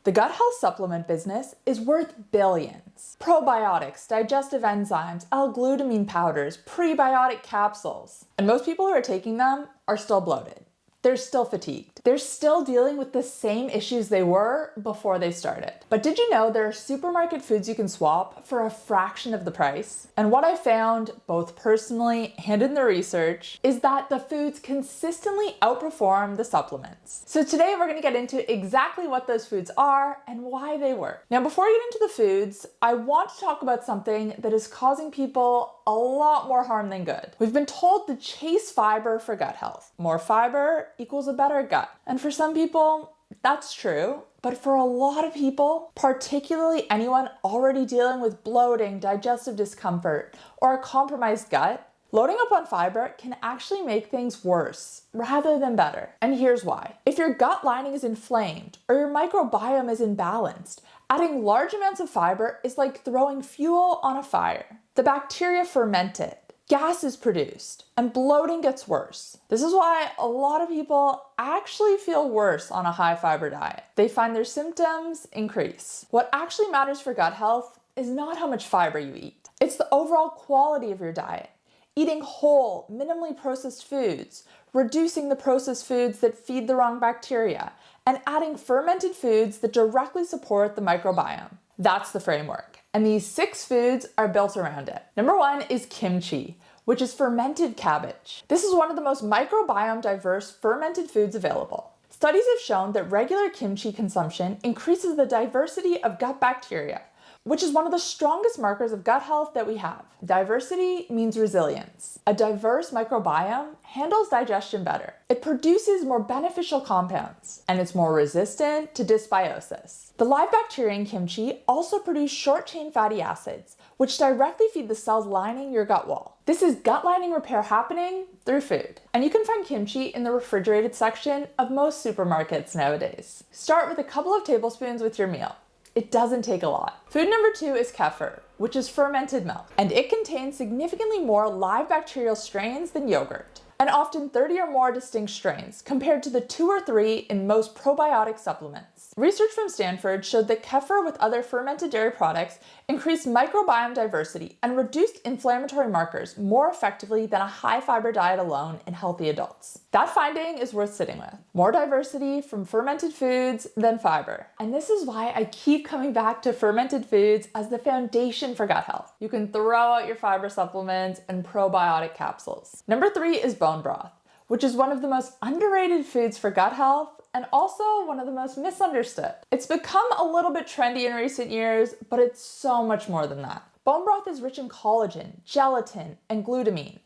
The gut health supplement business is worth billions. Probiotics, digestive enzymes, L-glutamine powders, prebiotic capsules. And most people who are taking them are still bloated. They're still fatigued. They're still dealing with the same issues they were before they started. But did you know there are supermarket foods you can swap for a fraction of the price? And what I found, both personally and in the research, is that the foods consistently outperform the supplements. So today we're gonna get into exactly what those foods are and why they work. Now, before we get into the foods, I want to talk about something that is causing people a lot more harm than good. We've been told to chase fiber for gut health. More fiber equals a better gut. And for some people, that's true. But for a lot of people, particularly anyone already dealing with bloating, digestive discomfort, or a compromised gut, loading up on fiber can actually make things worse rather than better. And here's why. If your gut lining is inflamed or your microbiome is imbalanced, adding large amounts of fiber is like throwing fuel on a fire. The bacteria ferment it, gas is produced, and bloating gets worse. This is why a lot of people actually feel worse on a high fiber diet. They find their symptoms increase. What actually matters for gut health is not how much fiber you eat. It's the overall quality of your diet. Eating whole, minimally processed foods, reducing the processed foods that feed the wrong bacteria, and adding fermented foods that directly support the microbiome. That's the framework. And these 6 foods are built around it. Number 1 is kimchi, which is fermented cabbage. This is one of the most microbiome diverse fermented foods available. Studies have shown that regular kimchi consumption increases the diversity of gut bacteria, which is one of the strongest markers of gut health that we have. Diversity means resilience. A diverse microbiome handles digestion better. It produces more beneficial compounds, and it's more resistant to dysbiosis. The live bacteria in kimchi also produce short-chain fatty acids, which directly feed the cells lining your gut wall. This is gut lining repair happening through food. And you can find kimchi in the refrigerated section of most supermarkets nowadays. Start with a couple of tablespoons with your meal. It doesn't take a lot. Food number 2 is kefir, which is fermented milk, and it contains significantly more live bacterial strains than yogurt, and often 30 or more distinct strains, compared to the 2 or 3 in most probiotic supplements. Research from Stanford showed that kefir with other fermented dairy products increased microbiome diversity and reduced inflammatory markers more effectively than a high fiber diet alone in healthy adults. That finding is worth sitting with. More diversity from fermented foods than fiber. And this is why I keep coming back to fermented foods as the foundation for gut health. You can throw out your fiber supplements and probiotic capsules. Number 3 is bone broth, which is one of the most underrated foods for gut health and also one of the most misunderstood. It's become a little bit trendy in recent years, but it's so much more than that. Bone broth is rich in collagen, gelatin, and glutamine,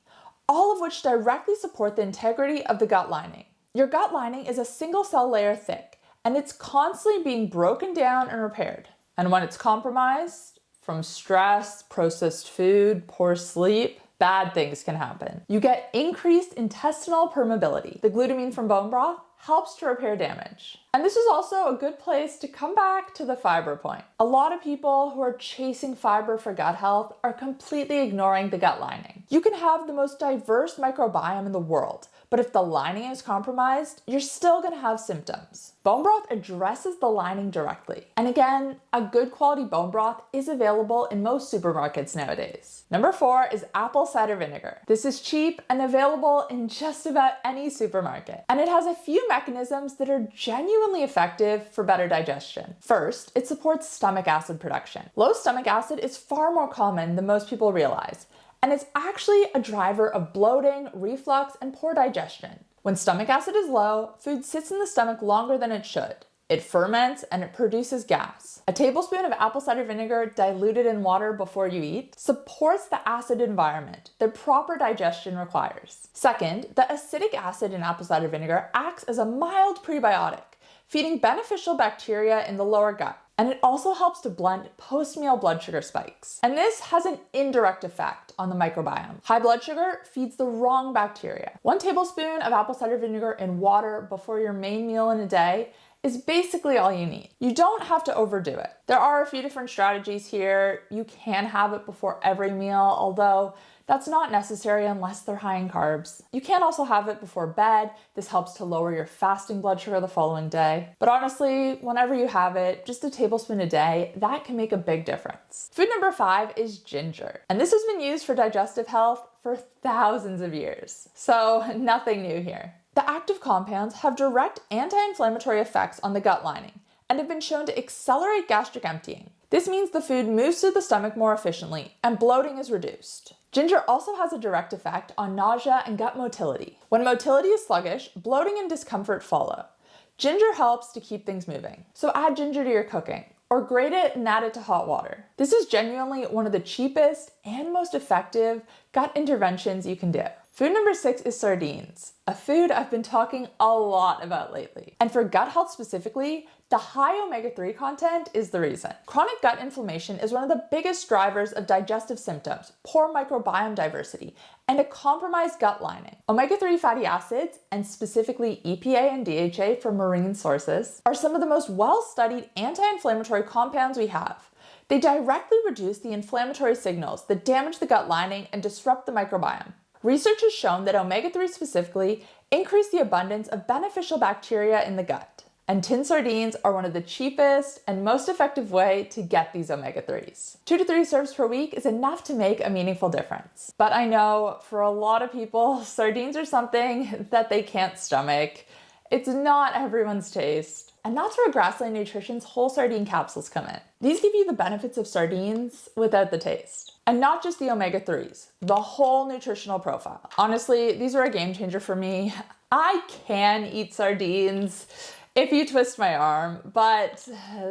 all of which directly support the integrity of the gut lining. Your gut lining is a single cell layer thick, and it's constantly being broken down and repaired. And when it's compromised, from stress, processed food, poor sleep, bad things can happen. You get increased intestinal permeability. The glutamine from bone broth helps to repair damage. And this is also a good place to come back to the fiber point. A lot of people who are chasing fiber for gut health are completely ignoring the gut lining. You can have the most diverse microbiome in the world, but if the lining is compromised, you're still gonna have symptoms. Bone broth addresses the lining directly. And again, a good quality bone broth is available in most supermarkets nowadays. Number 4 is apple cider vinegar. This is cheap and available in just about any supermarket. And it has a few mechanisms that are genuinely effective for better digestion. First, it supports stomach acid production. Low stomach acid is far more common than most people realize, and it's actually a driver of bloating, reflux, and poor digestion. When stomach acid is low, food sits in the stomach longer than it should. It ferments and it produces gas. A tablespoon of apple cider vinegar diluted in water before you eat supports the acid environment that proper digestion requires. Second, the acidic acid in apple cider vinegar acts as a mild prebiotic, feeding beneficial bacteria in the lower gut. And it also helps to blunt post-meal blood sugar spikes. And this has an indirect effect on the microbiome. High blood sugar feeds the wrong bacteria. 1 tablespoon of apple cider vinegar in water before your main meal in a day is basically all you need. You don't have to overdo it. There are a few different strategies here. You can have it before every meal, although That's not necessary unless they're high in carbs. You can also have it before bed. This helps to lower your fasting blood sugar the following day. But honestly, whenever you have it, just a tablespoon a day, that can make a big difference. Food number 5 is ginger. And this has been used for digestive health for thousands of years. So nothing new here. The active compounds have direct anti-inflammatory effects on the gut lining and have been shown to accelerate gastric emptying. This means the food moves through the stomach more efficiently and bloating is reduced. Ginger also has a direct effect on nausea and gut motility. When motility is sluggish, bloating and discomfort follow. Ginger helps to keep things moving. So add ginger to your cooking or grate it and add it to hot water. This is genuinely one of the cheapest and most effective gut interventions you can do. Food number 6 is sardines, a food I've been talking a lot about lately. And for gut health specifically, the high omega-3 content is the reason. Chronic gut inflammation is one of the biggest drivers of digestive symptoms, poor microbiome diversity, and a compromised gut lining. Omega-3 fatty acids, and specifically EPA and DHA from marine sources, are some of the most well-studied anti-inflammatory compounds we have. They directly reduce the inflammatory signals that damage the gut lining and disrupt the microbiome. Research has shown that omega-3 specifically increase the abundance of beneficial bacteria in the gut. And tin sardines are one of the cheapest and most effective way to get these omega-3s. 2 to 3 serves per week is enough to make a meaningful difference. But I know for a lot of people, sardines are something that they can't stomach. It's not everyone's taste. And that's where Grassland Nutrition's whole sardine capsules come in. These give you the benefits of sardines without the taste. And not just the omega-3s, the whole nutritional profile. Honestly, these are a game changer for me. I can eat sardines if you twist my arm, but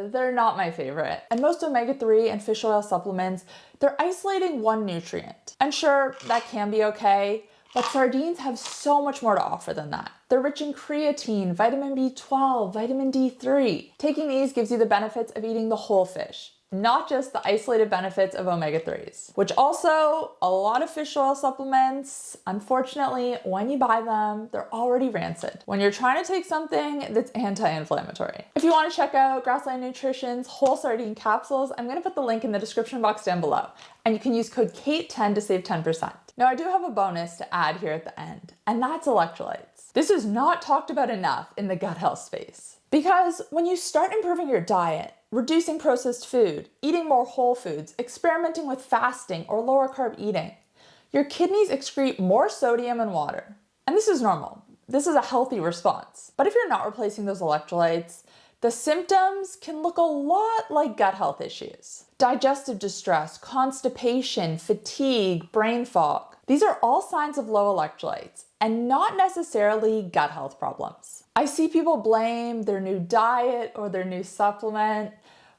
they're not my favorite. And most omega-3 and fish oil supplements, they're isolating one nutrient. And sure, that can be okay, but sardines have so much more to offer than that. They're rich in creatine, vitamin B12, vitamin D3. Taking these gives you the benefits of eating the whole fish, not just the isolated benefits of omega-3s, which also a lot of fish oil supplements, unfortunately, when you buy them, they're already rancid when you're trying to take something that's anti-inflammatory. If you want to check out Grassland Nutrition's whole sardine capsules, I'm going to put the link in the description box down below, and you can use code KAIT10 to save 10%. Now, I do have a bonus to add here at the end, and that's electrolytes. This is not talked about enough in the gut health space. Because when you start improving your diet, reducing processed food, eating more whole foods, experimenting with fasting or lower carb eating, your kidneys excrete more sodium and water. And this is normal. This is a healthy response. But if you're not replacing those electrolytes, the symptoms can look a lot like gut health issues. Digestive distress, constipation, fatigue, brain fog. These are all signs of low electrolytes and not necessarily gut health problems. I see people blame their new diet or their new supplement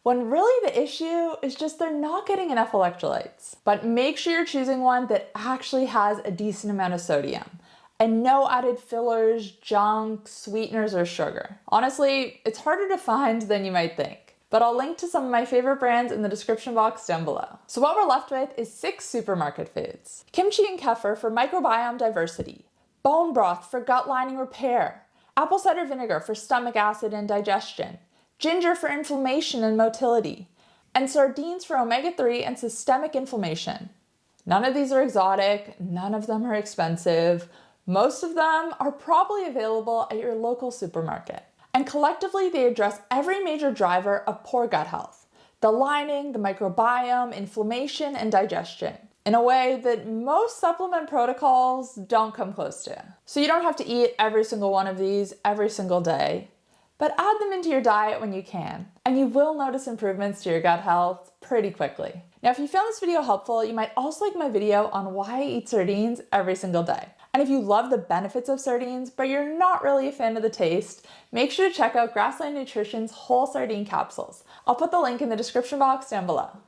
when really the issue is just they're not getting enough electrolytes. But make sure you're choosing one that actually has a decent amount of sodium and no added fillers, junk, sweeteners, or sugar. Honestly, it's harder to find than you might think, but I'll link to some of my favorite brands in the description box down below. So what we're left with is 6 supermarket foods. Kimchi and kefir for microbiome diversity, bone broth for gut lining repair, apple cider vinegar for stomach acid and digestion, ginger for inflammation and motility, and sardines for omega-3 and systemic inflammation. None of these are exotic, none of them are expensive. Most of them are probably available at your local supermarket. And collectively, they address every major driver of poor gut health: the lining, the microbiome, inflammation, and digestion, in a way that most supplement protocols don't come close to. So you don't have to eat every single one of these every single day, but add them into your diet when you can, and you will notice improvements to your gut health pretty quickly. Now, if you found this video helpful, you might also like my video on why I eat sardines every single day. And if you love the benefits of sardines, but you're not really a fan of the taste, make sure to check out Grassland Nutrition's whole sardine capsules. I'll put the link in the description box down below.